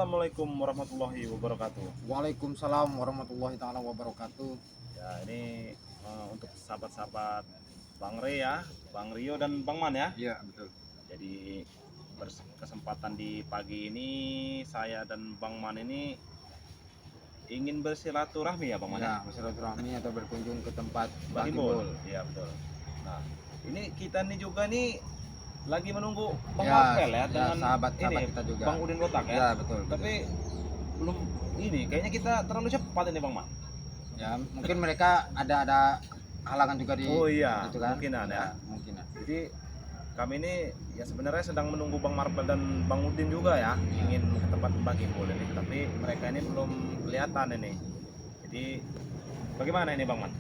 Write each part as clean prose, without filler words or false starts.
Assalamualaikum warahmatullahi wabarakatuh. Waalaikumsalam warahmatullahi taala wabarakatuh. Ya, ini untuk sahabat-sahabat Bang Re ya, Bang Rio dan Bang Man ya. Iya, betul. Jadi berkesempatan di pagi ini saya dan Bang Man ini ingin bersilaturahmi ya Bang Man ya. Ya, bersilaturahmi atau berkunjung ke tempat Bang Bang Imbul. Imbul. Iya, betul. Nah, ini kita nih juga nih lagi menunggu Bang Ya, Marvel ya, ya, dengan sahabat-sahabat ini kita juga. Bang Udin Kotak ya. Ya, betul. Tapi belum ini, kayaknya kita terlalu cepat ini Bang Man. Ya, mungkin mereka ada halangan juga di Oh iya, itu kan? mungkinan ya. Mungkinan. Jadi kami ini ya sebenarnya sedang menunggu Bang Marvel dan Bang Udin juga ya, ingin ke tempat Bang Imbul ini, tapi mereka ini belum kelihatan ini. Jadi bagaimana ini Bang Man?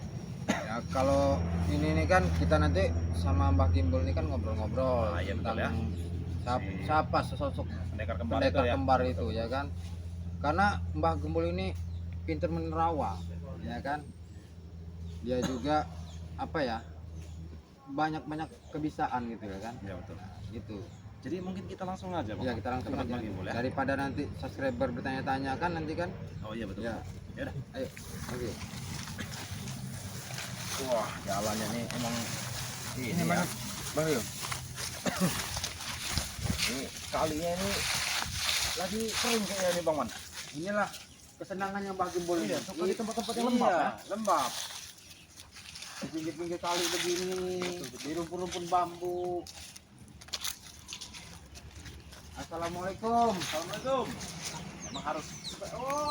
Ya, kalau ini kan kita nanti sama Mbak Gimbul ini kan ngobrol-ngobrol Ah, iya, betul ya. siapa sosok Pendekar kembar itu pendekar ya. kembar itu ya kan. Karena Mbah Gembul ini pinter menerawang ya kan. Dia juga apa ya, banyak kebiasaan gitu ya kan. Ya betul. Gitu. Jadi mungkin kita langsung aja Bang. Ya kita langsung tempat aja. Bang Imbul ya. Daripada nanti subscriber bertanya-tanya kan nanti kan. Oh iya betul. Ya, Ya udah. ayo. Oke. Wah, jalannya nih emang Ini ya. banget. Bang Rio. Ini kalinya ini lagi kering kayaknya nih Bang Man. Inilah kesenangannya Mbah Gembul ini. Iya, suka di tempat-tempat yang lembab ya. Lembab. Di pinggir-pinggir kali begini, di rumpun-rumpun bambu. Assalamualaikum. Assalamualaikum. Emang harus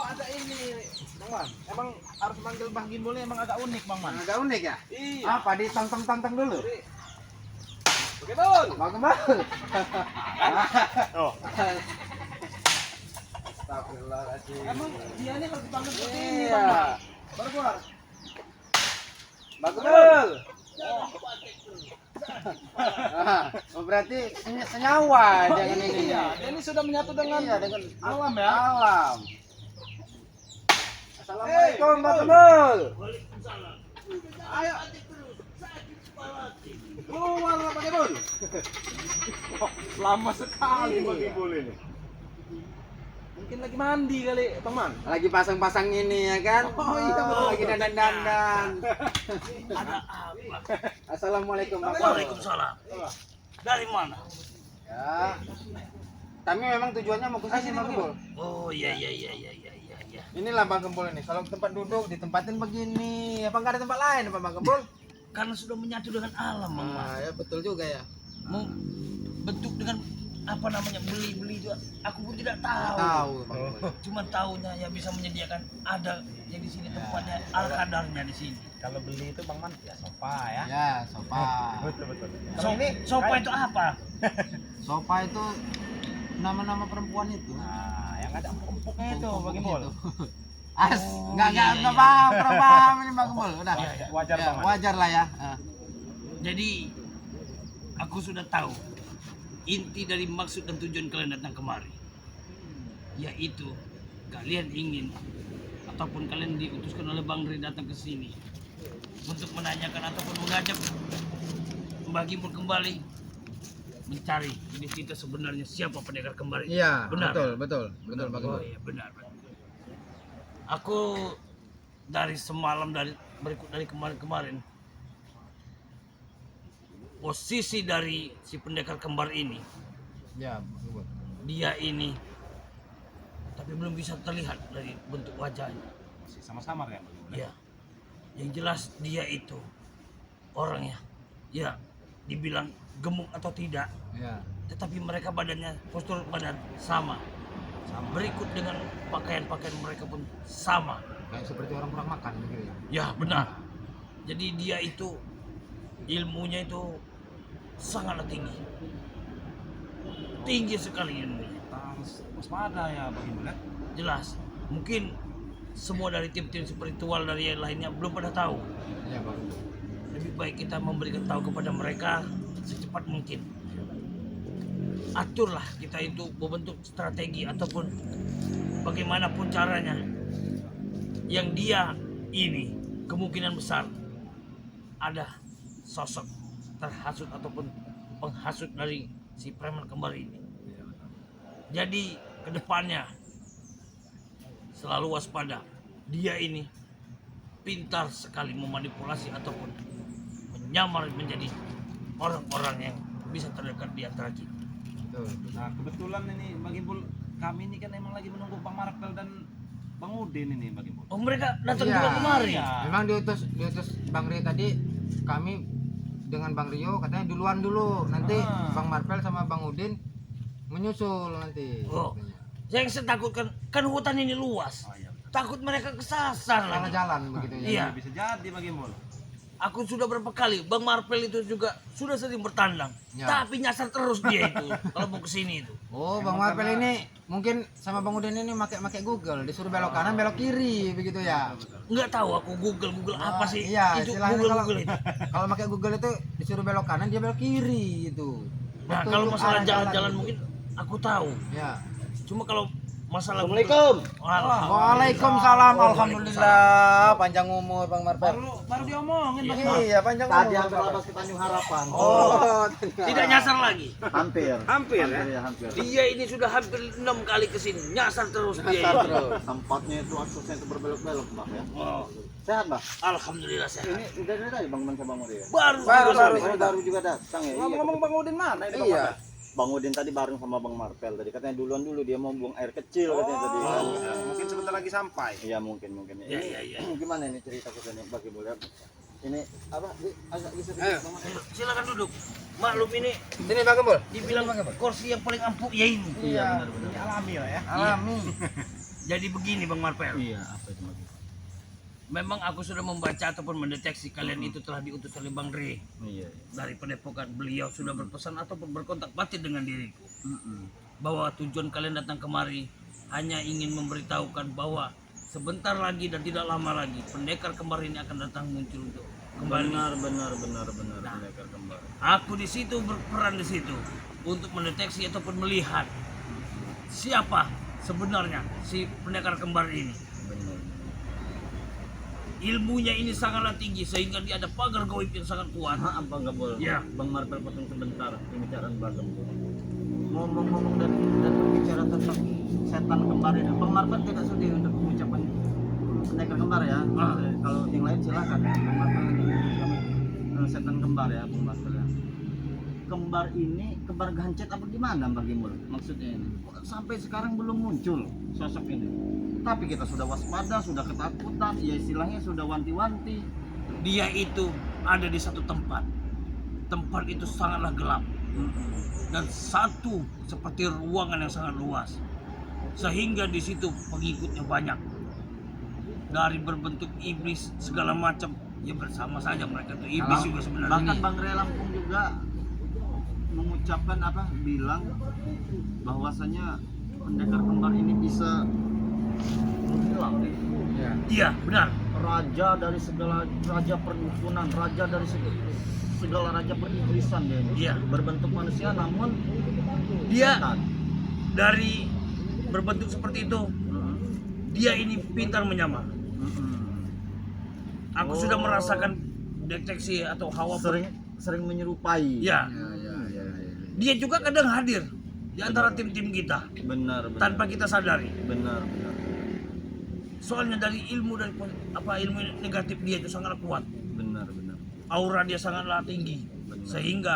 ada ini Bang Man. Emang harus manggil Bang Gimbul ini emang agak unik Bang Man. Agak unik ya? Iya. Apa ditantang-tantang dulu? Bagaimana? Bang Gembul. Oh. Astagfirullahaladzim. Emang dia ini harus dipanggil seperti ini Iya. Bang Man. Baru keluar. Bang Gembul. Berarti senyawa dengan ini. Iya, dia ini sudah menyatu dengan Iya, dengan alam ya. alam. Assalamualaikum Bang Gembul. Ayo. Keluar lah Bang Gimbul. Lama sekali Bang Gimbul ini. Mungkin lagi mandi kali, Bang Man. Lagi pasang-pasang ini ya kan? Oh, iya, betul. Lagi dandan-dandan. Ada apa? Assalamualaikum Bang Gembul. Waalaikumsalam. Dari mana? Ya. Kami memang tujuannya mau ke sini Bang Gembul. Oh iya. Inilah Bang Gembul ini. Kalau tempat duduk ditempatin begini. Apa nggak ada tempat lain apa Bang Gembul? Karena sudah menyatu dengan alam, Bang. Ya betul juga ya. Mau bentuk dengan apa namanya beli itu aku pun tidak tahu. Tahu Bang Gembul. Cuma tahunya ya bisa menyediakan ada yang di sini tempatnya al kadarnya di sini. Kalau beli itu Bang Man ya sofa ya. Ya, sofa. Betul. Sofa itu apa? Sofa itu nama-nama perempuan itu. Nah, yang ada empuk-empuknya itu Bang Gimbul. Nggak paham, kurang paham ini Bang Gembul. Udah. Iya. Wajar Ya, Bang Man. wajar lah ya. Jadi aku sudah tahu inti dari maksud dan tujuan kalian datang kemari, yaitu kalian ingin ataupun kalian diutuskan oleh Bang Ri datang ke sini untuk menanyakan ataupun mengajak Mbak Gimbul kembali mencari identitas sebenarnya siapa pendekar kembar ini. Iya, Benar. betul Bang Oh Gembul. iya benar. Aku dari semalam dari kemarin posisi dari si pendekar kembar ini, Ya, Bang Gembul. dia ini tapi belum bisa terlihat dari bentuk wajahnya. Masih sama-sama kan Bang Gimbul. Ya, yang jelas dia itu orangnya ya dibilang gemuk atau tidak, Ya. tetapi mereka badannya, postur badan sama. Berikut dengan pakaian-pakaian mereka pun sama. Kayak seperti orang kurang makan gitu ya. Ya benar. Jadi dia itu ilmunya itu sangatlah tinggi. Tinggi sekali ilmunya. Harus waspada ya Bang Gimbul ya. Jelas. Mungkin semua dari tim-tim spiritual dari yang lainnya belum pada tahu. Iya Bang Gembul. Lebih baik kita memberikan tahu kepada mereka secepat mungkin. Aturlah kita itu membentuk strategi ataupun bagaimanapun caranya. Yang dia ini kemungkinan besar ada sosok terhasut ataupun penghasut dari si preman kembar ini. Jadi kedepannya selalu waspada. Dia ini pintar sekali memanipulasi ataupun menyamar menjadi orang-orang yang bisa terdekat di antara kita. Betul. Nah kebetulan ini Bang Gimbul, kami ini kan emang lagi menunggu Bang Marvel dan Bang Udin ini Bang Gimbul. Oh, mereka datang Iya. juga kemari. Iya. Memang diutus Bang Rio tadi, kami dengan Bang Rio katanya duluan dulu, nanti Bang Marvel sama Bang Udin menyusul nanti. Oh. katanya. Yang saya takutkan kan hutan ini luas. Oh, iya. Takut mereka kesasar Salah lagi. jalan begitu ya. Iya. Bisa jadi Bang Gimbul. Aku sudah berapa kali, Bang Marvel itu juga sudah sering bertandang, Ya. tapi nyasar terus dia itu kalau mau kesini itu. Oh, Bang Marvel ini mungkin sama Bang Udin ini pakai Google, disuruh belok kanan, belok kiri begitu ya. Nggak tahu aku Google apa sih Iya, itu istilahnya Google itu. kalau pakai Google itu disuruh belok kanan, dia belok kiri itu. Nah kalau masalah jalan-jalan mungkin aku tahu. Ya. Cuma kalau masalah Assalamualaikum. Waalaikumsalam. Alhamdulillah, panjang umur Bang Marvel. Baru diomongin Bang. Iya, panjang Tadi umur. hampir labas ke Tanjung Harapan. Oh, tidak nyasar lagi. Hampir. Hampir ya. Ya, hampir. Dia ini sudah hampir 6 kali kesini, nyasar terus dia. Nyasar Ini. terus. Tempatnya itu aksesnya itu berbelok-belok, Mbak ya. Oh, Sehat, Mbak? alhamdulillah sehat. Ini udah dari tadi Bang Man sama Bang Udin ya? Baru Baru juga datang ya. Iya. Ngomong-ngomong Bang Udin mana ini Bang Iya. Marvel? Bang Udin tadi bareng sama Bang Marvel tadi katanya duluan dulu dia mau buang air kecil katanya tadi kan. Ya, mungkin sebentar lagi sampai. Iya mungkin. Ya, ya, ya. Gimana ini cerita kita nih bagi boleh? Ini apa? Agak bisa Ayo. Bang Man? Silakan duduk. Maklum ini Sini Bang Gembul. dibilang kursi yang paling empuk ya ini. Iya. Ini alami lah ya. Alami. Jadi begini Bang Marvel. Iya, apa itu Bang? Memang aku sudah membaca ataupun mendeteksi kalian itu telah diutus oleh Bang Re Iya. dari Padepokan. Beliau sudah berpesan ataupun berkontak batin dengan diriku bahwa tujuan kalian datang kemari hanya ingin memberitahukan bahwa sebentar lagi dan tidak lama lagi pendekar kembar ini akan datang muncul untuk kembali. Benar. Nah. Pendekar kembar. Aku di situ berperan di situ untuk mendeteksi ataupun melihat siapa sebenarnya si pendekar kembar ini. Benar. Ilmunya ini sangatlah tinggi sehingga dia ada pagar gaib yang sangat kuat. Maaf Bang Gembul. Ya. Bang Marvel potong sebentar pembicaraan Bang Gembul. Ngomong-ngomong dan berbicara tentang setan kembar ini, Bang Marvel tidak sudi untuk mengucapkan pendekar kembar ya. Ah. Kalau yang lain silakan ya. Bang Marvel setan kembar ya, Bang Marvel ya. Kembar ini kembar gancet apa gimana Bang Gembul? Maksudnya ini sampai sekarang belum muncul sosok ini. Tapi kita sudah waspada, sudah ketakutan, ya istilahnya sudah wanti-wanti. Dia itu ada di satu tempat. Tempat itu sangatlah gelap dan satu seperti ruangan yang sangat luas. Sehingga di situ pengikutnya banyak. Dari berbentuk iblis segala macam. Ya bersama saja mereka itu iblis juga sebenarnya. Bahkan Bang Ray Lampung juga mengucapkan bilang bahwasanya pendekar kembar ini bisa menghilang Iya. Iya, benar. raja dari segala raja perdukunan, raja dari segala raja periblisan dia ini. Iya. Berbentuk manusia namun Dia setan. dari berbentuk seperti itu, dia ini pintar menyamar. Aku sudah merasakan deteksi atau hawa sering menyerupai. Ya, Iya. dia juga kadang hadir di antara tim-tim kita Benar. tanpa kita sadari. Benar. Soalnya dari ilmu ilmu negatif dia itu sangat kuat. Benar. Aura dia sangatlah tinggi. Benar. Sehingga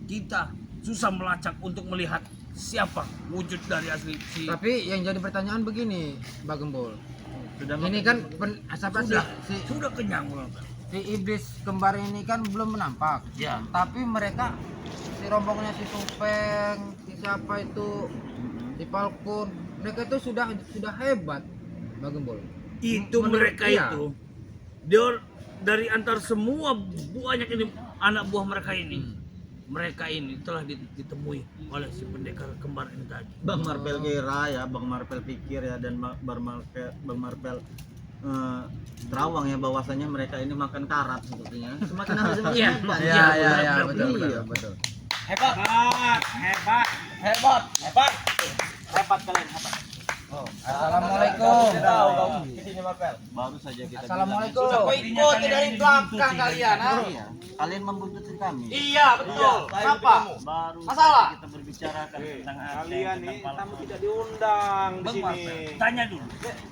kita susah melacak untuk melihat siapa wujud dari asli si. Tapi yang jadi pertanyaan begini, Bang Gembul. Sudah Ini kan siapa sih Sudah kenyang Bang. si iblis kembar ini kan belum menampak. Ya. Tapi mereka si rombongnya si Supeng, si siapa itu, si Falcon, mereka itu sudah hebat, Bang Gembul. Itu Menurut- mereka iya. itu dia dari antar semua banyak ini anak buah mereka ini, mereka ini telah ditemui oleh si pendekar kembar ini tadi. Bang Marvel kira ya, Bang Marvel pikir ya, dan Bang Marvel terawang ya bahwasanya mereka ini makan karat sepertinya. Semakin hari semakin Iya. hebat. Iya, betul, Iya. betul. Hebat kalian hebat. Assalamualaikum. Marvel. Baru saja kita Assalamualaikum. Sudah Ikut dari belakang kalian, ha? Iya. Kalian membuntuti kami. Iya, betul. Kenapa? Baru Masalah? saja kita berbicarakan tentang apa Kalian nih tamu tidak diundang di Bang sini. Marvel, tanya dulu.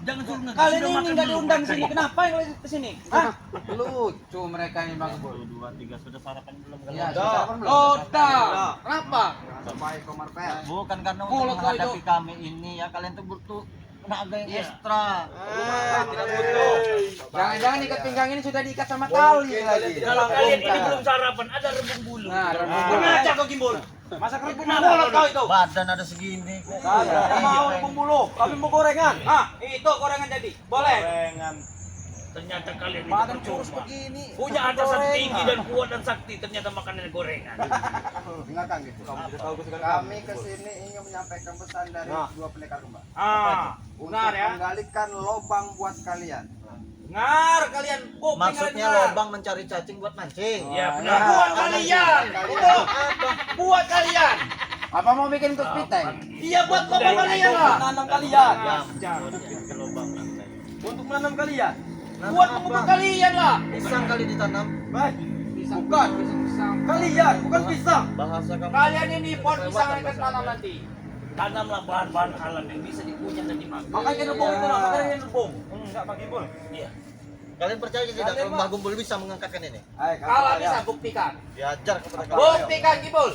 Jangan suruh ngegas. Kalian Sudah ini makan nggak dulu diundang di mereka sini. ini. Kenapa yang lagi ke sini? Hah? Lucu mereka ini Bang Gembul. 1, 2, 3 sudah sarapan belum kalian? Iya, sarapan belum? Oh, dah. Kenapa? Assalamualaikum Marvel. Bukan karena untuk Mulut kau menghadapi itu. kami ini ya, kalian tuh butuh tenaga yang Iya. ekstra. Tidak butuh. Jangan-jangan ikat pinggang ini sudah diikat sama tali lagi. Kalau kalian ini belum sarapan, ada rebung bulu. Nah, rebung Ah. bulu. Ngajak kau Gimbul. Masa kerupuk Mulut kau itu. Badan ada segini kok. Kagak mau pembulu. Kami mau gorengan. Ah, itu gorengan jadi. Boleh. gorengan. Ternyata kalian itu Badan kurus percuma. begini. Punya atasan tinggi dan kuat dan sakti, ternyata makannya gorengan. Dengarkan gitu. Kami kesini ingin menyampaikan pesan dari dua pendekar kembar. Ah, Untuk benar ya. menggalikan lobang buat kalian. Ngar kalian. Kuping Maksudnya kalian dengar. lobang mencari cacing buat mancing. Ya Nah, benar. buat kalian. Itu buat kalian. Apa mau bikin untuk piteng? Iya buat lubang kalian lah. Nanam kalian. Ya, ke lobang lantai. Untuk menanam kalian. Buat mengubah kalian lah. Pisang kali ditanam. Bukan. Kalian, bukan pisang. Bahasa kamu. Kalian ini pohon pisang yang akan tanam nanti. Tanamlah bahan-bahan halal yang bisa dikunyah dan dimakan. Makanya rebung itu lah, makanya rebung. Enggak pakai bol. Iya. Kalian percaya tidak kalau Mbah Gumbul bisa mengangkatkan ini? Kalau bisa buktikan. Diajar kepada kalian. Buktikan Gimbul.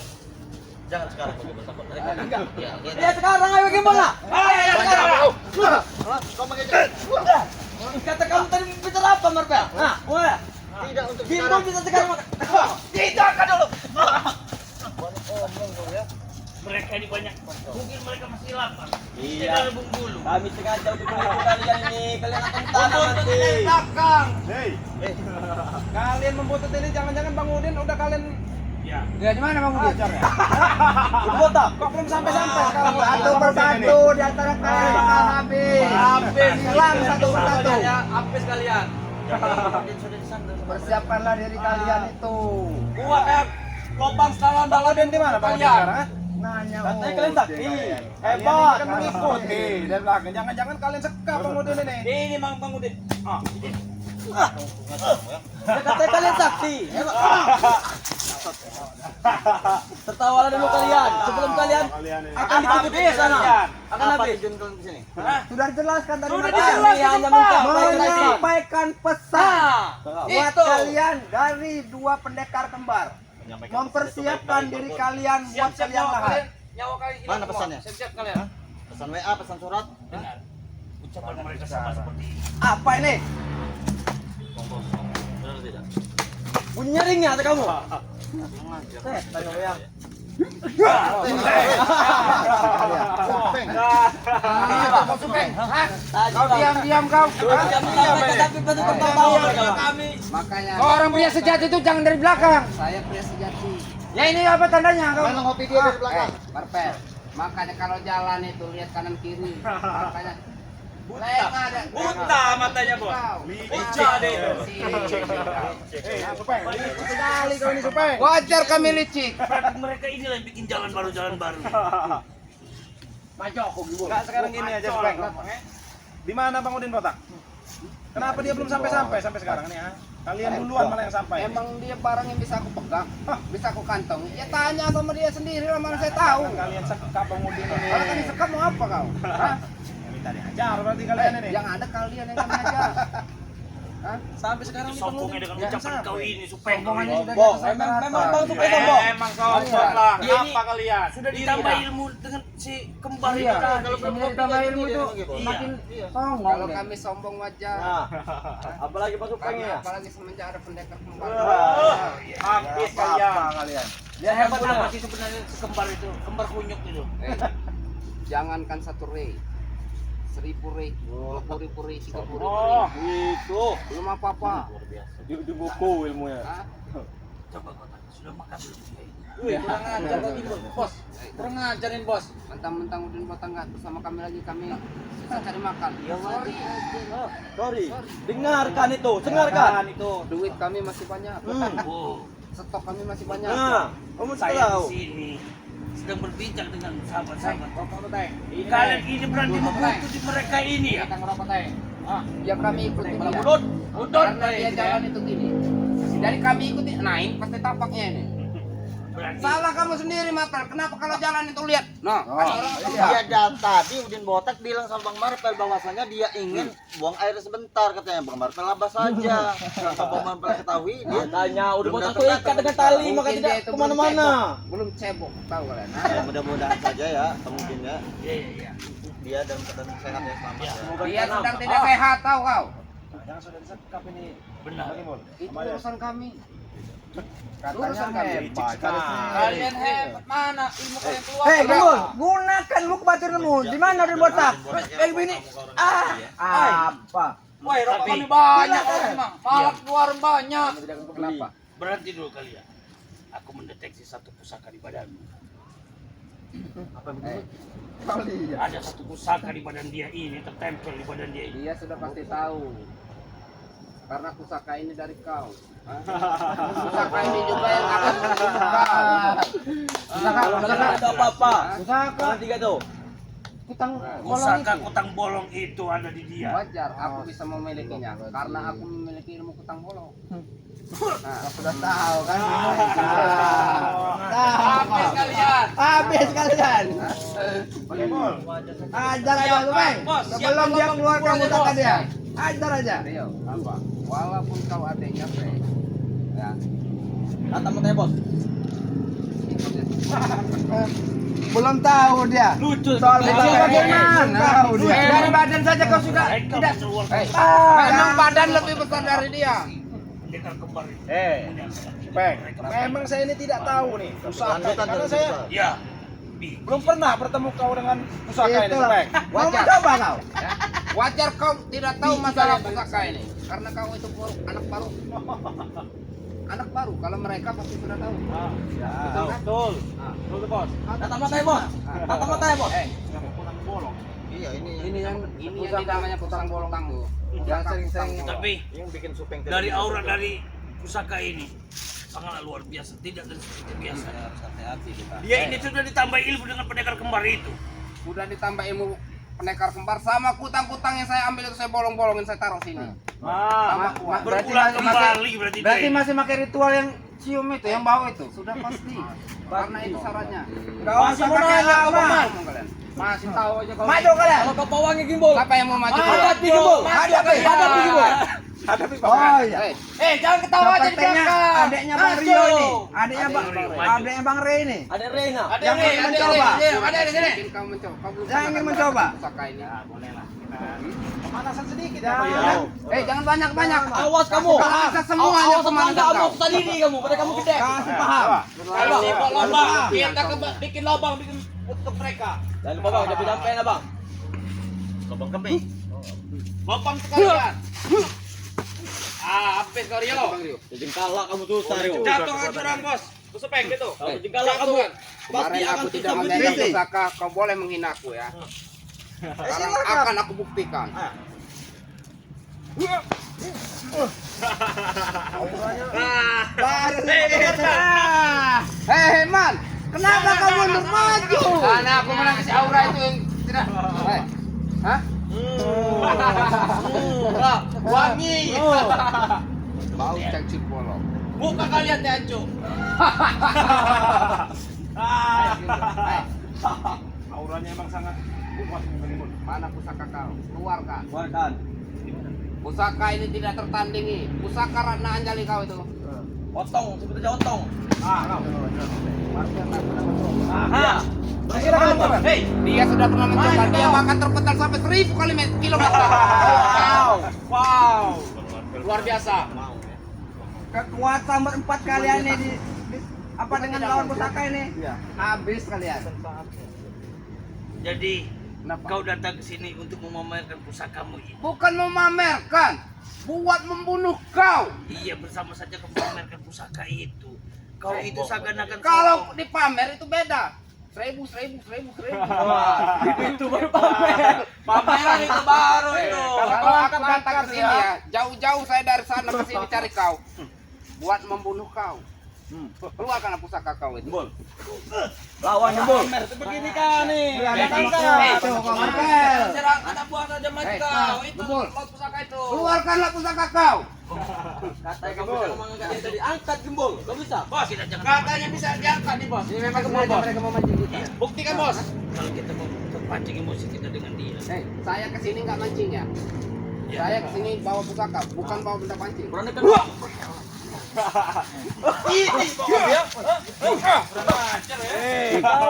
Jangan sekarang Mbah Gumbul takut mereka. Ya, Ya sekarang ayo Gimbul lah. Ayo sekarang. Kau mengejar. Kata kamu tadi bicara apa Marvel? Hah? Wah. Tidak untuk Gimbul sekarang. bisa sekarang makan. Tidak kan dulu. Omong kau ya. Mereka ini banyak, mungkin mereka masih lapar. Iya. Tidak rebung bulu. Kami sengaja untuk menipu kalian ini. Kalian akan tanam nanti. Dari belakang. Hei, kalian membutut ini jangan-jangan Bang Udin udah kalian Ya. Ya di mana Bang Udin? ajar ya? Kota. Kok belum sampai-sampai sekarang? Satu persatu di antara kalian bakal habis. Habis. Hilang satu persatu. Ya, habis kalian. Sudah disandar. Persiapkanlah diri kalian itu. Buat lubang dalam Bang Udin di mana Bang Udin sekarang? ah? Nanya Katanya kalian sakti. Kalian Hebat. kan mengikuti dari belakang. Jangan-jangan kalian sekap Bang Udin ini. Ini Bang Udin. Ah. Ngajar kamu ya. Ya katanya kalian saksi. Tertawalah dulu kalian. Sebelum kalian Kalian ini. akan ditutup di sana. Akan Apa habis. tujuan kalian ke sini? Sudah dijelaskan tadi. Sudah Mas. dijelaskan, Kami hanya Pak. menyampaikan pesan Nah, buat itu. kalian dari dua pendekar kembar. Menyampaikan Mempersiapkan pesan diri itu baik-baik, kalian buat Siap-siap kalian nyawa lahat. kalian. Nyawa kalian hilang Mana semua. pesannya? Siap-siap kalian. Pesan WA, pesan surat. Dengar. Ucapan mereka sama seperti ini. Apa ini? Benar tidak? Bunyinya ringnya kata kamu. Mengajar. Tanya ya. Kau diam-diam kau. Kami. Makanya. Kau orang pria sejati itu jangan dari belakang. Saya pria sejati. Ya ini apa tandanya kau? Memang hobi dia dari belakang. Marpel. Makanya kalau jalan itu lihat kanan kiri. Makanya. Lengah ada. Buta matanya bos. Buta deh itu. Sekali kau ini supaya. Wajar kami licik. Mereka inilah yang bikin jalan baru-jalan baru. Maju aku dulu. Enggak sekarang gini aja supaya. Di mana Bang Udin kotak? Kenapa dia belum sampai-sampai sampai sekarang nih ha? Kalian duluan malah yang sampai. Emang dia barang yang bisa aku pegang, bisa aku kantong. Ya tanya sama dia sendiri lah, mana saya tahu. Kalian sekap Bang Udin ini. Kalau tadi sekap mau apa kau? Hah? Ya, minta diajar berarti kalian ini. Yang ada kalian yang kami ajar. Hah? Sampai sekarang Itu sombongnya dengan ucapan kau ini supaya kau Sombongannya ini sudah Sombong. di atas rata-rata. Memang bang tuh kayak sombong. Emang sombong lah. Dia ini Apa kalian? sudah ditambah ilmu dengan si kembar Iya, itu. kalau kamu ditambah ilmu itu Iya. makin sombong. Kalau kami sombong wajar. Apalagi pas Kami apalagi semenjak ada pendekar kembar. Habis kalian. Dia hebat apa sih sebenarnya si kembar itu? Kembar kunyuk itu. Jangankan 1 rei, 1000 rei, 20.000 rei, 30.000 Oh, rei. itu. Belum apa-apa. Di buku ilmunya. Hah? Coba kau tanya, sudah makan belum dia ini? Wih, kurang ajar lagi bos. Kurang ajarin bos. Mentang-mentang Udin Batang nggak bersama kami lagi, kami susah cari makan. Ya sorry. Sorry. Dengarkan itu, dengarkan itu. Duit kami masih banyak. Oh, Stok kami masih banyak. Kamu saya tahu. di sini sedang berbincang dengan sahabat-sahabat. Kalian Kalian ini berani membunuh di mereka ini ya? Kita ngerokok teh. Ya kami ikuti dia. Udut. Karena dia jalan itu gini. Jadi kami ikuti. Nah ini pasti tapaknya ini. Berarti Salah kamu sendiri Marpel. Kenapa kalau jalan itu lihat? Nah, ada orang Dia tadi Udin Botak bilang sama Bang Marpel bahwasanya dia ingin buang air sebentar, katanya Bang Marpel labas saja. Tanpa Bang Marpel ketahui dia Tanya udah belum buat aku datang-datang ikat dengan sebentar. tali maka Mungkin tidak dia itu kemana-mana. belum cebok, tahu kalian. Ya, mudah-mudahan saja ya, mungkin ya iya. dia dalam keadaan sehat ya, selamat ya. Dia sedang tidak sehat, tahu kau? Jangan sudah disekap ini. Benar. Bang Imul. Itu urusan kami. Urusan kami. Kalian hebat mana ilmu kalian keluar? Hei, Gembul, gunakan buku batirmu. Di mana Udin Botak? Kayak gini. Apa? Woi, rokok Tapi- kami banyak memang. Malah keluar banyak. Kenapa? Berhenti dulu kalian. Aku mendeteksi satu pusaka di badanmu. Ada satu pusaka di badan dia ini tertempel di badan dia ini. Dia sudah pasti tahu. Karena pusaka ini dari kau. Pusaka ini juga yang akan menyembuhkan kau. Pusaka, Ada apa-apa? Pusaka. Tiga tuh. Kutang bolong Pusaka itu. kutang bolong itu ada di dia. Wajar, aku bisa memilikinya. Karena aku memiliki ilmu kutang bolong. Nah, sudah tahu kan? Habis kalian. Habis kalian. Bang Imul. Ajar aja lu, Bang. Sebelum dia keluarkan pusaka dia. Ajar aja. Rio, apa? Walaupun kau adiknya, Fe, ya, Kata mau bos. ikutin. Belum tahu dia. Lucu. Soal bagaimana? Tahu dia. Dari badan saja kau sudah tidak. Memang badan lebih besar dari dia. Pendekar kembar itu. Peng. Memang saya ini tidak tahu nih pusaka ini. Lanjutan Karena dari saya pusaka. Ya. belum pernah bertemu kau dengan pusaka ini, Itulah. Peng. Mau Wajar. coba kau? Ya. Wajar kau tidak tahu masalah pusaka ini. Karena kau itu anak baru. Anak baru. Kalau mereka pasti sudah tahu. Betul kan? Betul. Betul, Bos. Kata matanya, Bos. Kata matanya, Bos. Iya, Ini yang namanya pusaka bolong itu. Yang sering-sering Tapi Yang bikin supeng dari aura dari pusaka ini sangatlah luar biasa, tidak dan seperti biasa. hati-hati kita. Dia ini sudah ditambah ilmu dengan pendekar kembar itu. udah ditambah ilmu pendekar kembar sama kutang-kutang yang saya ambil itu saya bolong-bolongin saya taruh sini. Berulang kembali berarti Berarti dia. masih pakai ritual yang cium itu, yang bau itu. Sudah pasti. Karena itu syaratnya. Kau masih mau nanya apa, Mas? Masih tahu aja kau. Maju kalian. Kalau kau pawangi gimbal. Siapa yang mau maju? Hadapi gimbal. Hadapi gimbal. Oh iya. Jangan ketawa aja di Sepertinya belakang. adiknya Bang Rio ini. Adiknya Bang Maju. Adiknya Bang Rey ini. Ada Rena. Yang ingin mencoba. Ada di sini. Kau mencoba. Kau belum Yang pernah ingin kan mencoba. pusaka ini. Boleh lah. Pemanasan sedikit ya. Jangan. Jangan banyak-banyak. Awas kamu. Kalau bisa semuanya pemanasan kau. Sendiri kamu. Pada kamu gede. Kasih paham. Kasih lubang. Kita bikin lubang, bikin untuk mereka. Jangan lupa Bang, jadi dampen lah Bang. Lubang kemping. Lubang sekalian. Habis kau Rio. Jadi kalah kamu tuh, Sario. Jatuh kan curang bos. Kusepeng gitu. Jadi kalah kamu. Kemarin aku tidak memegang pusaka, kau boleh menghina aku ya. Sekarang akan aku buktikan. Hei man, kenapa kau mundur maju? Karena aku menangis aura itu yang tidak. Hah? Wangi. Bau cangcut bolong. Muka kalian dihancur. Auranya emang sangat kuat nih, Bang Imul. Mana pusaka kau? Keluarkan. Keluarkan. Pusaka ini tidak tertandingi. Pusaka Ratna Anjali kau itu. Otong, seperti otong. Hei, dia sudah pernah mencoba. Dia bahkan terpental sampai 1000 kilometer. Wow. Luar biasa. Kekuatan berempat kalian ini apa dengan lawan pusaka ini? Habis kalian. Jadi kau datang ke sini untuk memamerkan pusakamu ini. Bukan memamerkan, buat membunuh kau. Iya, bersama saja kau memamerkan pusaka itu. Kau itu seakan-akan Kalau dipamer itu beda. 1000. Itu baru pamer. Pameran itu baru itu. Kalau aku datang ke sini ya, jauh-jauh saya dari sana ke sini cari kau. Buat membunuh kau. Keluarkan pusaka kau itu. Lawan Jembul. Begini kan nih. Serang anak buah saja mati kau. Itu pusaka itu. Keluarkanlah pusaka kau. Katanya kamu bisa mengangkat yang tadi angkat gembul. Gak bisa. Bos, tidak jangan. Katanya bisa diangkat nih bos. Ini memang gembul bos. Mereka mau mancing kita. Buktikan bos. Kalau kita mau terpancing emosi kita dengan dia. Saya kesini nggak mancing ya. Saya kesini bawa pusaka, bukan bawa benda pancing. Berani kan?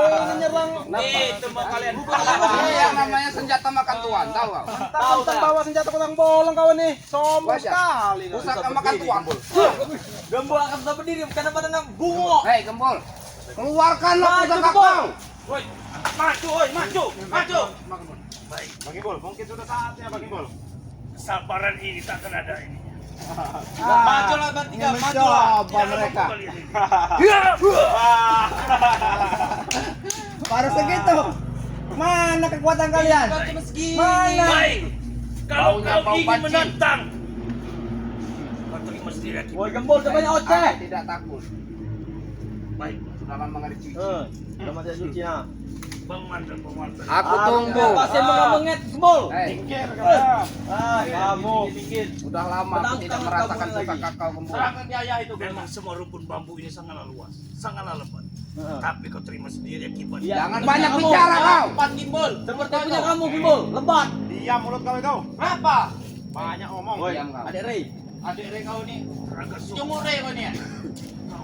Itu mau kalian Ini yang namanya senjata makan tuan, tahu nggak? Tahu tak? bawa senjata kutang bolong kau ini. Sombong Wajah. sekali. Pusaka makan tuan. Gembul akan bisa berdiri karena badannya bungok. Hei, Gembul. Keluarkanlah Maju, pusaka Gembul. kau. Woi, maju, woi, maju, maju. Baik, Bagi Bol, mungkin sudah saatnya Bagi Bol. kesabaran ini tak akan ada ini. Maju lah bertiga, maju lah. Coba mereka. Baru segitu. Mana kekuatan kalian? Mana? Baik, kalau Baunya kau bau ingin pancing. menantang, kau terima sendiri akibat. Woi gembul sebanyak oceh. Aku tidak takut. Baik, Sudah lama nggak dicuci. Udah masih suci ya. Bang Mantan. Aku tunggu. Pasti mengamengit gembul. Hei, Kamu. sudah lama aku tidak merasakan pusaka kau, Gembul. Serahkan dia ayah itu. Memang semua rumpun bambu ini sangatlah luas, sangatlah lebat. Tapi kau terima sendiri akibat. Jangan banyak bicara kau. Lebat gimbal. Seperti punya kamu gimbal. Lebat. Diam mulut kau. Apa? Banyak omong. Diam kau. Adik Rey. Adik kau ini agak Jumur Rey kau ni.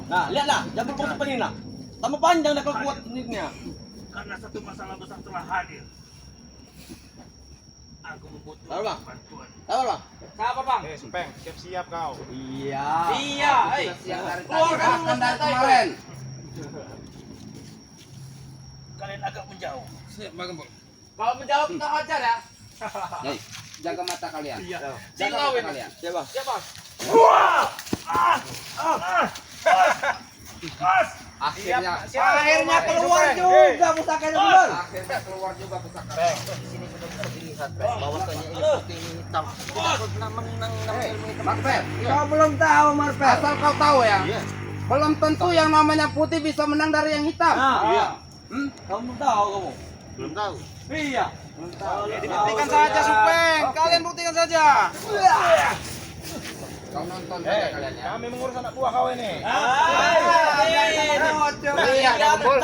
Nah, lihatlah. Jangan berpotong pening lah. Tambah panjang dah kau kuat niatnya. karena satu masalah besar telah hadir. Aku membutuhkan Tahu, Bang? bantuan. Tahu bang? Siapa bang? Supeng, siap-siap kau. Iya. Iya, Hei. siang dari tadi. Keluarkan Bahkan dari tadi. kemarin. Kalian agak menjauh. Kalau menjawab tak ajar ya. Hei, jaga mata kalian. Jaga Silau mata ini. kalian. Siapa? Siapa? Akhirnya, Akhirnya keluar juga pusaka gimbal. akhirnya keluar juga pusaka. Bahwasanya ini putih ini hitam. Aku pernah menang ilmu hitam. Marvel, Kau belum tahu Marvel. asal kau tahu ya, Iya. belum tentu yang namanya putih bisa menang dari yang hitam. Iya. Hmm? Kamu tahu kamu? Belum tahu. Iya. Dibuktikan saja Supeng, kalian buktikan saja. Kau nonton saja kalian ya. Kami mengurus anak buah kau ini. Iya, Gembul.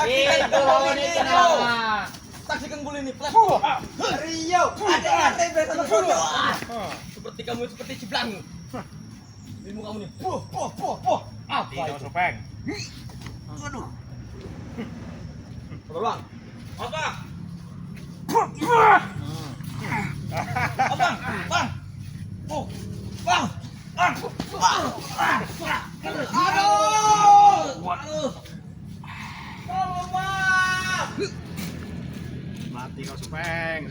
Saksikan bulu ini. Rio. Ada betul betul. Seperti kamu seperti ciblang. Ilmu kamu nih. Apa Tidak itu? Supeng. Aduh. Bang. Apa? Abang, bang. Oh, bang. Aduh. Tolong, bang. Mati kau Supeng.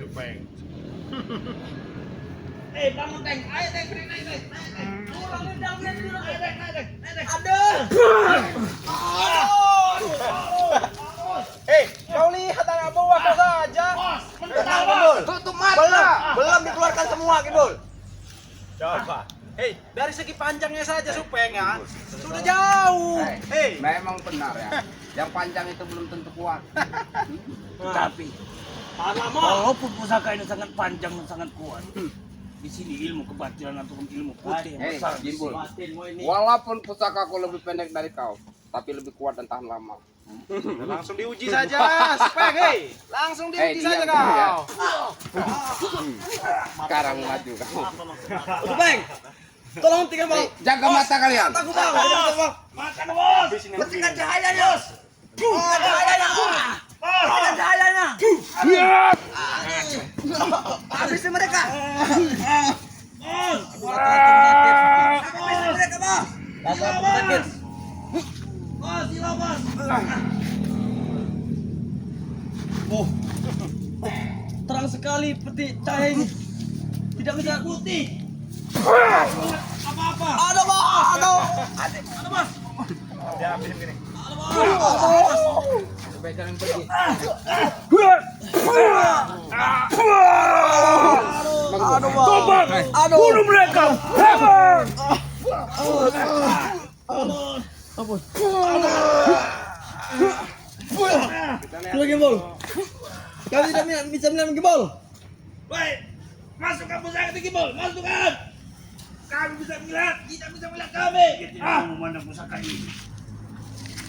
Bangun Teng. Ayo Teng, naik. Turun di dalam turun. Ayo Teng. Aduh. Kau lihat anak buah kau saja. Bos, mentang bos. Tutup mata. Belum dikeluarkan semua, Gimbal. Coba. Dari segi panjangnya saja Supeng ya. Sudah jauh. Memang benar ya. Yang panjang itu belum tentu kuat. Tapi walaupun pusaka ini sangat panjang dan sangat kuat, di sini ilmu kebatilan ataupun ilmu putih yang Hei, besar di Gimbal. sini. Walaupun pusakaku lebih pendek dari kau, tapi lebih kuat dan tahan lama. Langsung diuji saja Supeng. Langsung diuji saja diam ya. kau. Sekarang maju kau. Udah, Bang. Tolong hentikan, Bang. Jaga mata kalian. Aku, Bang. Makan bos. Hentikan cahayanya, Bos. Hentikan cahayanya. Hentikan cahayanya. Habisin mereka. Habisin mereka, Bos. Bos, sila, Bos. Oh. Terang sekali peti cahaya ini. Tidak bisa putih. Apa-apa. Ada, Bos. Ada, Bos. Dia habisin gini. Supaya jangan pergi. Aduh, Bang. Aduh. Bunuh mereka. Coba gimbal. Kau tidak bisa melihat gimbal. Baik, masuk Masukkan pusaka itu Gimbal, masukkan. Kami bisa melihat, tidak bisa melihat kami. Dia tidak mau memandang pusaka ini.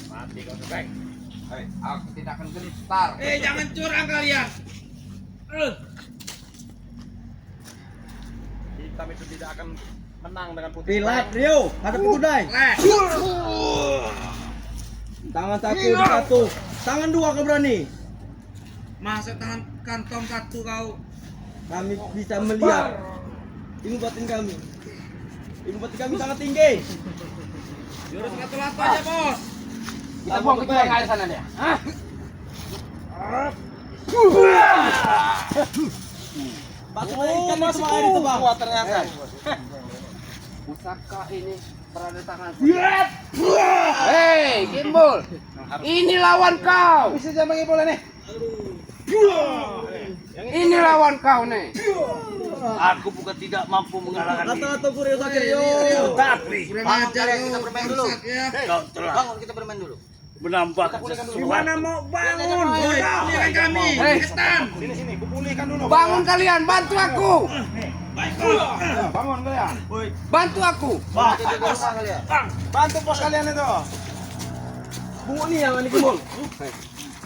Mati kau Supeng. Hei, aku tidak akan gentar. Jangan curang kalian. Hitam itu tidak akan menang dengan putih. Pilat Rio, hadapi Kudai. Tangan satu satu, tangan dua kau berani. Masa tangan kantong satu kau. Kami bisa melihat. Ilmu batin kami. Ilmu batin kami sangat tinggi. Jurus lato-lato aja bos. Kita buang ke air sana dia. Hah? Batu ikan masuk air itu bang. Kuat ternyata. Pusaka ini berada di tangan. Hei, Gimbal. Ini lawan kau. Bisa jangan Gimbal nih. Ini lawan kau nih. Aku bukan tidak mampu mengalahkan ini. Atau Rio sakit Rio. Tapi Bangun kalian, kita bermain dulu. kau telah Bangun, kita bermain dulu. menambahkan sesuatu. Gimana mau bangun? Pulihkan kami. Hei. Setan. Sini, kupulihkan dulu. Bangun kalian, bantu aku. Bangun kalian. Bantu aku. Kita bersama kalian. Bantu bos kalian itu. Bunga nih yang ini Gimbal.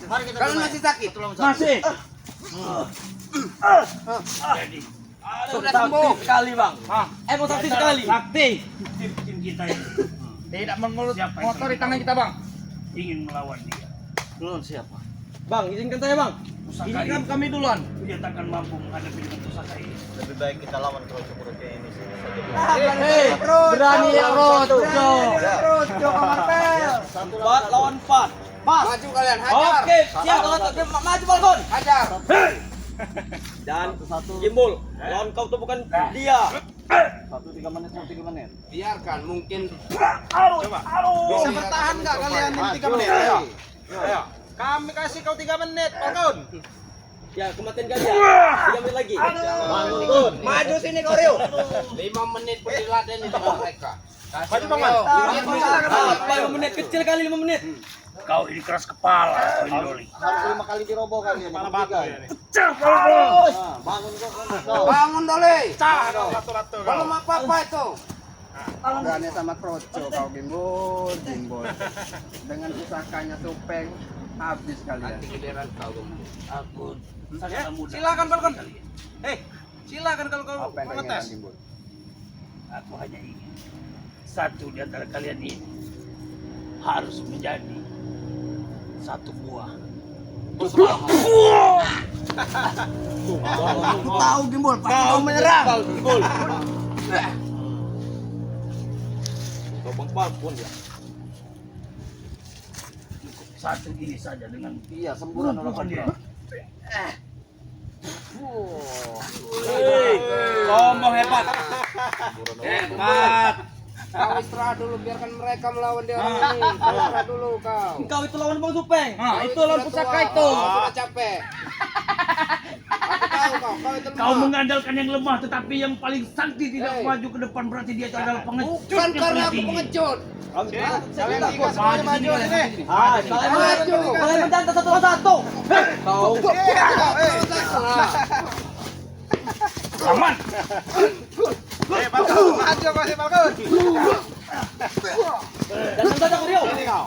Mari kita Kalian bermain. masih sakit? Masih. Jadi Sudah sembuh. Sekali bang. Emang sakti sekali. Sakti. tim kita ini Tidak mengelut Siapa yang motor di tangan kita, Bang. ingin melawan dia. Belum siapa? Bang, izinkan saya bang. Pusaka Ini kan ini kami duluan. dia takkan mampu menghadapi dengan pusaka ini. Lebih baik kita lawan kroco-kroco ini Hei, berani ya Rojo. Kroco Martel. 4 lawan 4. Maju kalian, hajar. Oke, siap. Maju balkon. Hajar. Dan Gimbal, lawan kau tuh bukan dia. 3 menit. Biarkan mungkin Bisa bertahan nggak kalian ini 3 menit? Ayo. Ayo. Kami kasih kau 3 menit, Falcon. Ya, kematian kalian. 3 menit lagi. Bangun. Maju sini kau Rio. 5 menit pun diladeni dengan mereka. Maju Bang Man. 5 menit kecil kali 5 menit. Kau ini keras kepala, Indoli. Harus 5 kali diroboh kalian. Kepala batu ini. Pecah kau. Bangun kau. Bangun Dole. Lato-lato kau. Belum apa-apa itu. Berani sama Kroco kau Gimbal. Dengan pusakanya Supeng habis kalian. Nanti giliran kau. Aku sangat mudah. Silakan Falcon. Silakan kalau kau Apa yang kau protes. inginkan Gimbal? Aku hanya ingin satu di antara kalian ini harus menjadi satu buah. Tahu Gimbal, pasti kau menyerang. Kau Bang Falcon ya. Cukup satu ini saja dengan Iya, semburan orang bukan dia. Sombong hebat. Hebat. Kau istirahat dulu, biarkan mereka melawan dia orang ini. Kau istirahat dulu kau. Kau itu lawan Bang Supeng. Kau Itu lawan sudah pusaka tua, itu. kau sudah capek. Aku tahu kau itu Kau lemah. mengandalkan yang lemah, tetapi yang paling sakti tidak Hei. maju ke depan, berarti dia itu adalah pengecut. Bukan yang karena paling aku tinggi. pengecut. Kalian 3 semuanya maju sini. Maju. Kalian menjantar satu lawan satu. Kau. Aman. Falcon, maju kau si Falcon. Datang saja kau Rio. Ini kau.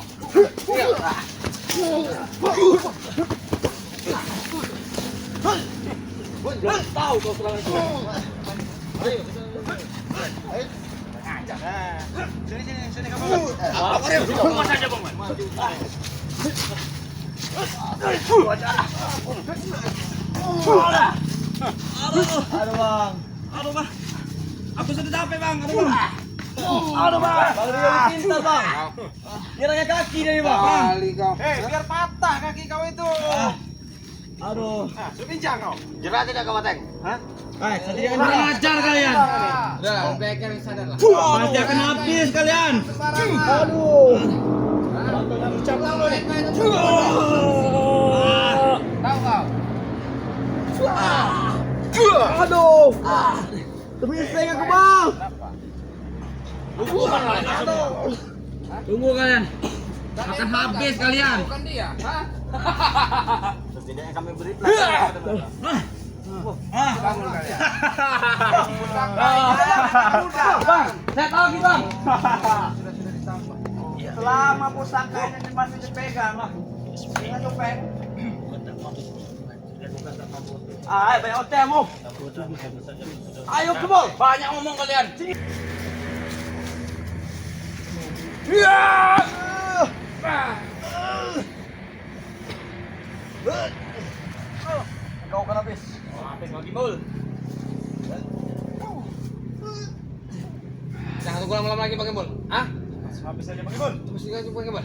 Belum tahu kau serangan itu. Nah, sini kamu. Tunggu saja, Bang Man. Aduh bang. Aduh, Bang. Aku sudah capek, Bang. Aduh, Bang. Aduh, Bang. Bang Rio pintar bang. Dia nanya kaki dari bang. Kali kau. Biar patah kaki kau itu. Aduh. Nah, sudah pincang kau. Jerah tidak kau Mateng? Tadi jangan Kurang ajar kalian. Udah, baiknya sadar lah. Pasti akan habis kalian. Sembarangan. Aduh. Mereka itu tahu kau. Aduh. Demi istri aku bang. Tunggu kalian. Akan habis kalian. Bukan dia. Hah? Setidaknya kami beri pelajaran kepada mereka. Bangun kalian. Bang, saya tahu nih bang. Sudah ditambah. Selama pusakanya masih dipegang, ingat Supeng. Ayo banyak otemu. Ayo kebol. Banyak ngomong kalian. Kau kan habis. Habis lagi mul. Jangan tunggu lama-lama lagi Bang Gimbal. Ah? Habis aja Bang Gimbal. Tunggu sedikit lagi Bang Gimbal.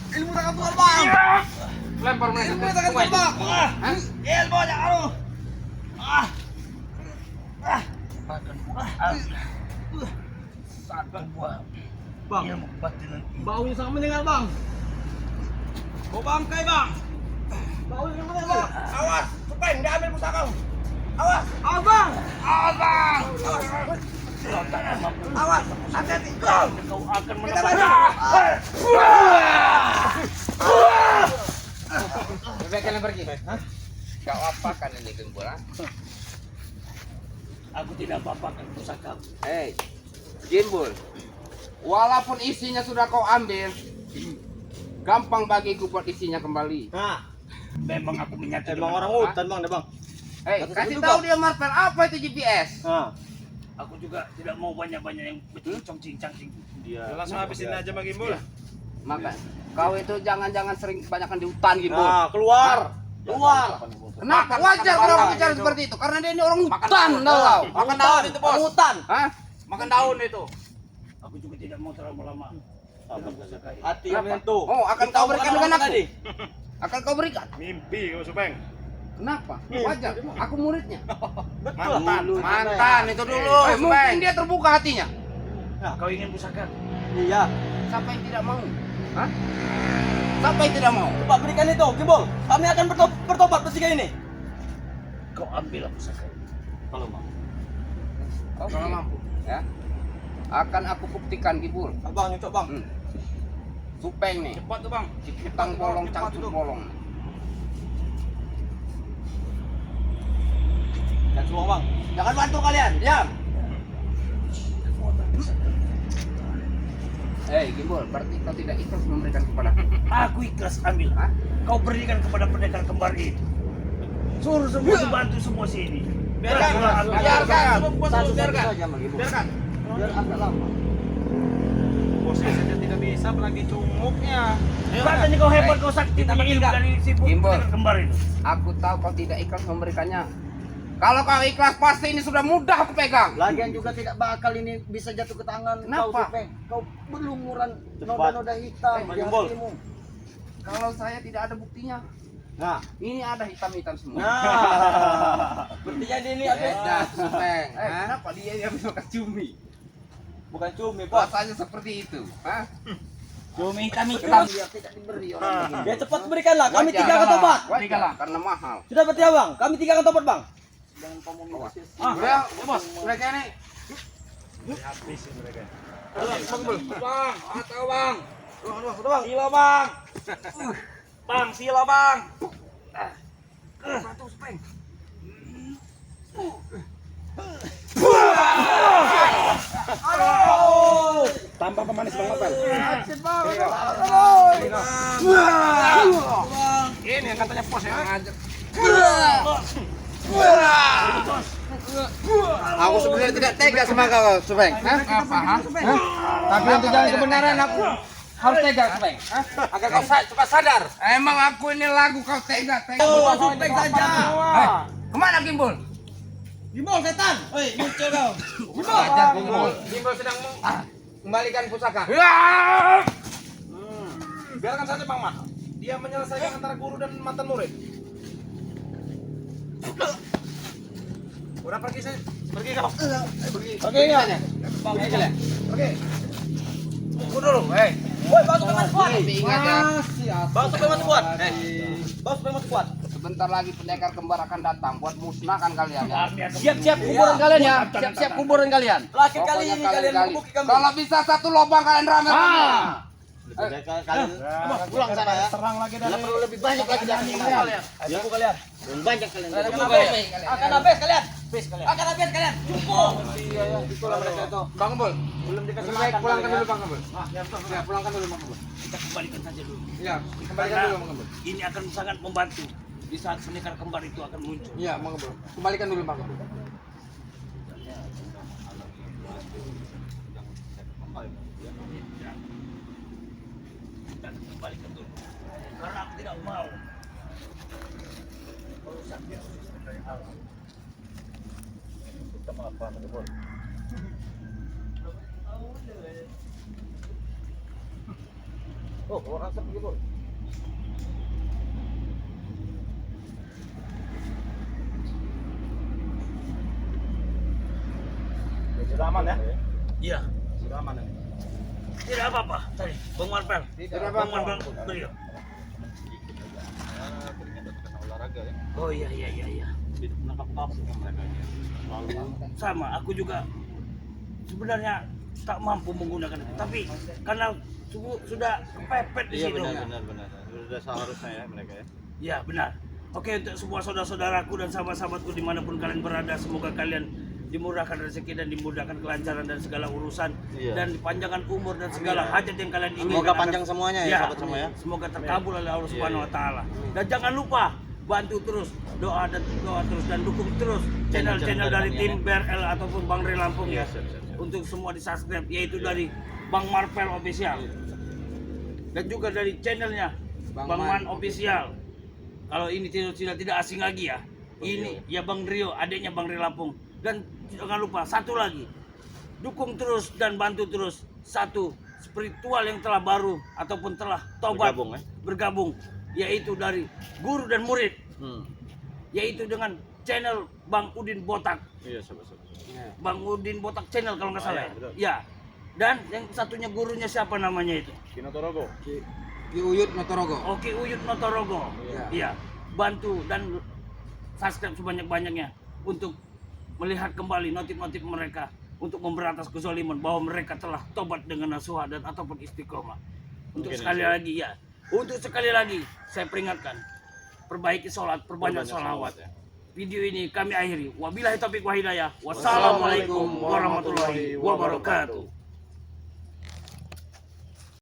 Ilmu tangan Tuhan bang. Lempar mereka. Ilmu tangan Tuhan bang. Hah? Ilmu aja aduh. Satu buah. Bang, Ilmu kebatinan. baunya sangat menyengat bang. Bau bangkai bang. Baunya sangat menyengat bang. Awas, Supeng, dia ambil pusaka. Awas, Abang. Abang. awas, hati-hati. Kau akan Kita mendapat. Lebih baik kalian pergi. Hah? Kau apakan ini Gimbal? Ah? Aku tidak apa-apakan pusaka. Hei, Gimbal. Walaupun isinya sudah kau ambil, gampang bagiku buat isinya kembali. Nah, Memang aku menyakiti. emang orang hutan bang deh bang. Hei, Satu-satu kasih juga. tahu dia Marvel apa itu GPS? Nah, Aku juga tidak mau banyak-banyak yang bercincang cincang. Ya, langsung habisin aja Bang Gimbal. Maka kau itu jangan sering kebanyakan di hutan Gimbal. nah keluar. Keluar. Kenapa? Wajar kalau kamu bicara seperti itu, karena dia ini orang hutan, tahu kau. Makan daun itu bos. Hutan. Hah? Makan daun itu. Aku juga tidak mau terlalu lama. Dengan pusaka ini. Hati yang menyentuh. Oh, akan kau berikan dengan aku. tadi. Akan kau berikan. Mimpi kau Supeng. Kenapa? Wajar. Aku muridnya. Mantan. Itu dulu. Mungkin dia terbuka hatinya. Kau ingin pusaka? Iya. Siapa yang tidak mau? Hah? Siapa yang tidak mau? Coba berikan itu, Gimbal. Kami akan bertobat bertiga ini. Kau ambillah pusaka ini. Kalau mau. Kalau mampu, ya. Akan aku buktikan Gimbal. Abang nyucuk bang. Supeng nih. Cepat tuh bang. Ciputang bolong, cangcut bolong. Dan semua bang. Jangan bantu kalian. Diam. Hei Gimbal, berarti kau tidak ikhlas memberikan kepada aku. Aku ikhlas ambil. Hah? Kau berikan kepada pendekar kembar itu. Suruh semua dibantu semua sini. Biarkan, biarkan. Biarkan. Biar agak lama. Bosnya saja tidak bisa apalagi cunguknya. Katanya kau hebat, kau sakti punya ilmu dari si Gimbal. pendekar kembar itu. Aku tahu kau tidak ikhlas memberikannya. Kalau kau ikhlas pasti ini sudah mudah aku pegang. Lagian juga tidak bakal ini bisa jatuh ke tangan kau, Kenapa? Supeng. Kau berlumuran noda-noda hitam di Gimbal. hatimu. Kalau saya tidak ada buktinya, Nah, ini ada hitam-hitam semua. nah. Sepertinya ini ada. Beda, Supeng. Kenapa dia yang suka cumi? Bukan cumi, bos. Rasanya seperti itu. Hah? Cumi hitam itu. Kenapa dia tidak diberi orang begini? Ya cepat berikanlah. Kami Wajar. tiga akan tobat. Wajar lah, karena mahal. Sudah berarti ya bang. Kami tiga akan tobat bang. Udah, bos, mereka ini. Habisin mereka. Bang, atau bang. Sudah bang. Sila bang. Bang, sila bang. Tambah pemanis Bang Marvel. Ini yang katanya pos ya. Aku sebenarnya tidak tega sama kau, Supeng. Apa? Tapi untuk jalan kebenaran aku harus tega, Supeng. Agar kau cepat sadar. Emang aku ini lagu kau tega. Oh, Supeng saja. Kemana Gimbal? Gimbal setan. Oi, muncul kau. Wajar Gimbal. Gimbal sedang kembalikan pusaka. Biarkan saja Bang Mat. Dia menyelesaikan antara guru dan mantan murid. Udah pergi saya. Pergi kau. Oke ya. Pergi kalian. Pergi. Tunggu dulu, hei. Woi, bantu pengen kuat. Tapi ingat ya. Bantu pengen kuat. Bantu pengen kuat. Sebentar lagi pendekar kembar akan datang buat musnahkan kalian ya. Kami akan Siap-siap kuburan kalian ya. Siap-siap kuburan kalian. Laki kali Pokoknya ini kalian kali. gebuki kami. Kalau bisa satu lubang kalian ramai. Jadi kalian pulang sana ya. Serang lagi dari. Nggak perlu lebih banyak lagi dari kalian. Ayo kalian. Yang banyak kalian. Akan habis kalian. Akan habis kalian. Cukup. Itulah mereka itu. Bang Kebul, belum dikasih baik, pulangkan dulu Bang Kebul. Ya, pulangkan dulu Bang Kebul. Kita kembalikan saja dulu. Ya, kembalikan dulu Bang Kebul. Ini akan sangat membantu di saat pendekar kembar itu akan muncul. Iya, Bang Kebul. Kembalikan dulu Bang Kebul. Kita kembalikan dulu. Karena aku tidak mau merusak bisnis dari awal. Oh, keluar asap gitu. Sudah aman ya? Iya, Sudah aman ini. tidak apa-apa. Tadi, Bang Marpel. Tidak Bang Marpel, beliau. Oh iya. Sama, aku juga sebenarnya tak mampu menggunakan itu. Tapi karena sudah kepepet di Iya situ. benar. Sudah seharusnya ya mereka ya. Ya benar. Oke, untuk semua saudara-saudaraku dan sahabat-sahabatku dimanapun kalian berada, semoga kalian dimurahkan rezeki dan dimudahkan kelancaran dan segala urusan Iya. dan dipanjangkan umur dan segala hajat yang kalian inginkan. Semoga akan- panjang semuanya ya, sahabat semua ya. Semoga terkabul oleh Allah Iya, Subhanahu iya. wa taala. Dan jangan lupa bantu terus doa terus dan dukung terus channel-channel dari kami tim ya. BRL ataupun Bang Ray Lampung ya. Siap. Untuk semua di subscribe yaitu dari Bang Marpel Official dan juga dari channelnya Bang Man Official. Kalau ini tidak asing lagi ya. Ini ya Bang Rio, adiknya Bang Ray Lampung. Dan jangan lupa satu lagi, dukung terus dan bantu terus satu spiritual yang telah baru ataupun telah tobat bergabung yaitu dari guru dan murid, yaitu dengan channel Bang Udin Botak. Iya, sahabat. Bang Udin Botak channel kalau nggak salah iya, betul. ya. Dan yang satunya gurunya siapa namanya itu? Kino Torogo. Ki Uyut Notorogo. Oke, Uyut Notorogo. Iya. Iya. Bantu dan subscribe sebanyak-banyaknya untuk melihat kembali notif-notif mereka untuk memberantas kezaliman bahwa mereka telah tobat dengan nasuha dan ataupun istiqomah. Untuk Mungkin sekali lagi ya. Untuk sekali lagi saya peringatkan, perbaiki sholat, perbanyak sholawat. ya. Video ini kami akhiri. Wabillahi taufiq wa hidayah. Wassalamualaikum warahmatullahi wabarakatuh.